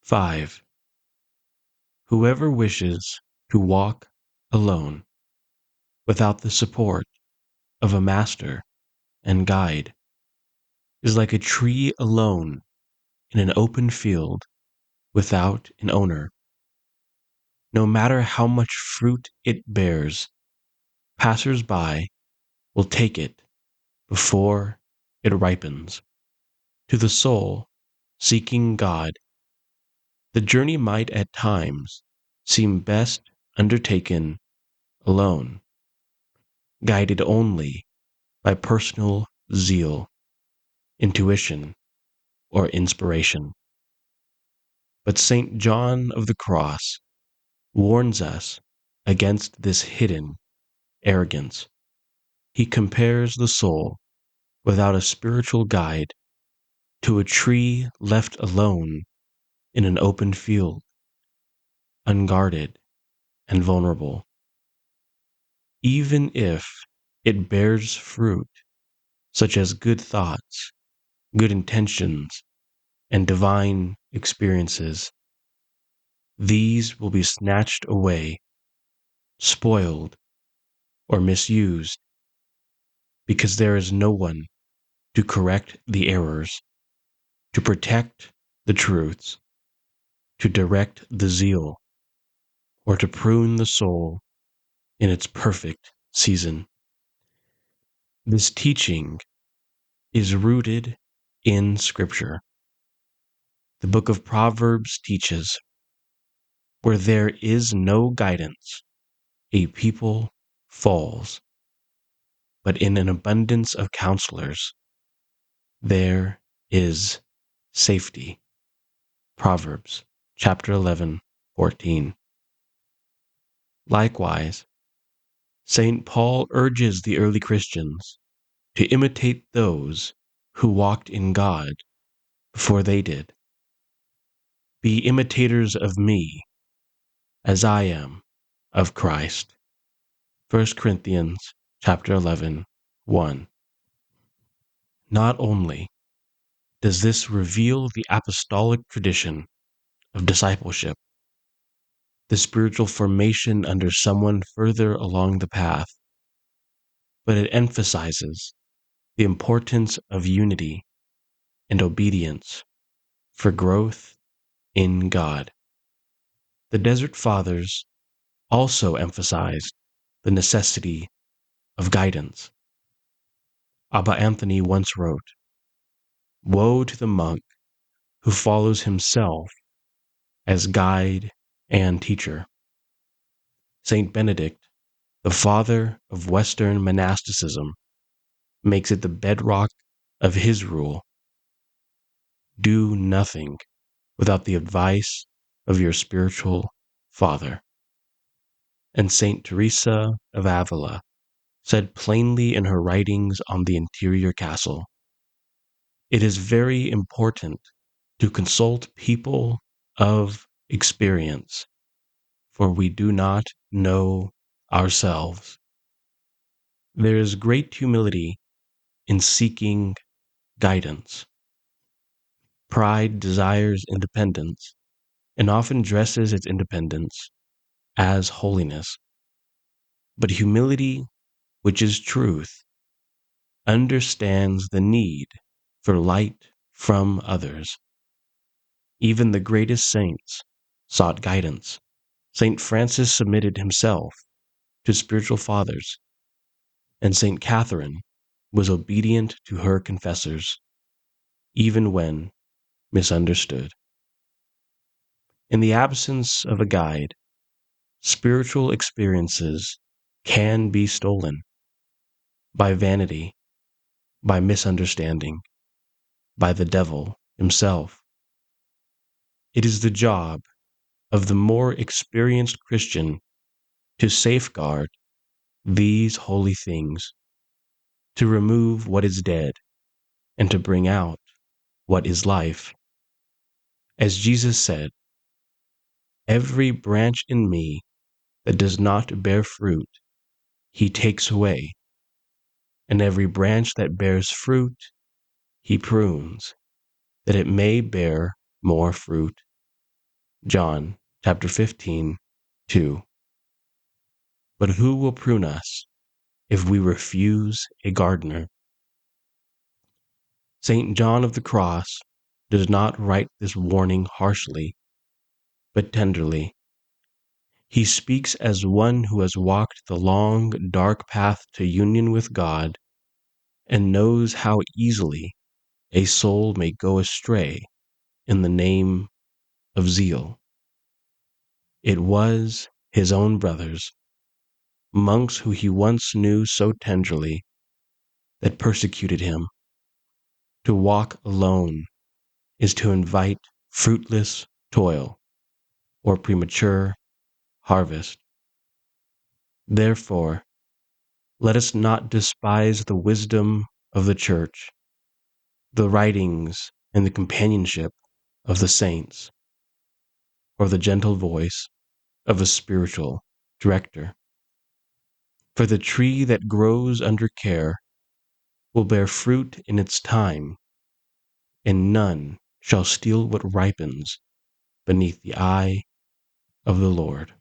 5. Whoever wishes to walk alone, without the support of a master and guide, is like a tree alone in an open field without an owner. No matter how much fruit it bears, passers-by will take it before it ripens. To the soul seeking God, the journey might at times seem best undertaken alone, guided only by personal zeal, intuition, or inspiration. But St. John of the Cross warns us against this hidden arrogance. He compares the soul without a spiritual guide to a tree left alone in an open field, unguarded and vulnerable. Even if it bears fruit, such as good thoughts, good intentions, and divine experiences, these will be snatched away, spoiled, or misused, because there is no one to correct the errors, to protect the truths, to direct the zeal, or to prune the soul in its perfect season. This teaching is rooted in Scripture. The book of Proverbs teaches, where there is no guidance, a people falls, but in an abundance of counselors, there is safety. Proverbs chapter 11:14. Likewise, St. Paul urges the early Christians to imitate those who walked in God before they did. Be imitators of me, as I am of Christ. 1 Corinthians chapter 11:1. Not only does this reveal the apostolic tradition of discipleship, the spiritual formation under someone further along the path, but it emphasizes the importance of unity and obedience for growth in God. The Desert Fathers also emphasized the necessity of guidance. Abba Anthony once wrote, "Woe to the monk who follows himself as guide and teacher." Saint Benedict, the father of Western monasticism, makes it the bedrock of his rule: do nothing without the advice of your spiritual father. And Saint Teresa of Avila said plainly in her writings on the interior castle, "It is very important to consult people of experience, for we do not know ourselves." There is great humility in seeking guidance. Pride desires independence and often dresses its independence as holiness. But humility, which is truth, understands the need for light from others. Even the greatest saints sought guidance. Saint Francis submitted himself to spiritual fathers, and Saint Catherine was obedient to her confessors, even when misunderstood. In the absence of a guide, spiritual experiences can be stolen by vanity, by misunderstanding, by the devil himself. It is the job of the more experienced Christian to safeguard these holy things, to remove what is dead, and to bring out what is life. As Jesus said, "Every branch in me that does not bear fruit, he takes away, and every branch that bears fruit, he prunes, that it may bear more fruit." John chapter 15, 2. But who will prune us if we refuse a gardener? St. John of the Cross does not write this warning harshly, but tenderly. He speaks as one who has walked the long, dark path to union with God and knows how easily a soul may go astray in the name of zeal. It was his own brothers, monks who he once knew so tenderly, that persecuted him. To walk alone is to invite fruitless toil or premature harvest. Therefore, let us not despise the wisdom of the Church, the writings and the companionship of the saints, or the gentle voice of a spiritual director. For the tree that grows under care will bear fruit in its time, and none shall steal what ripens beneath the eye of the Lord.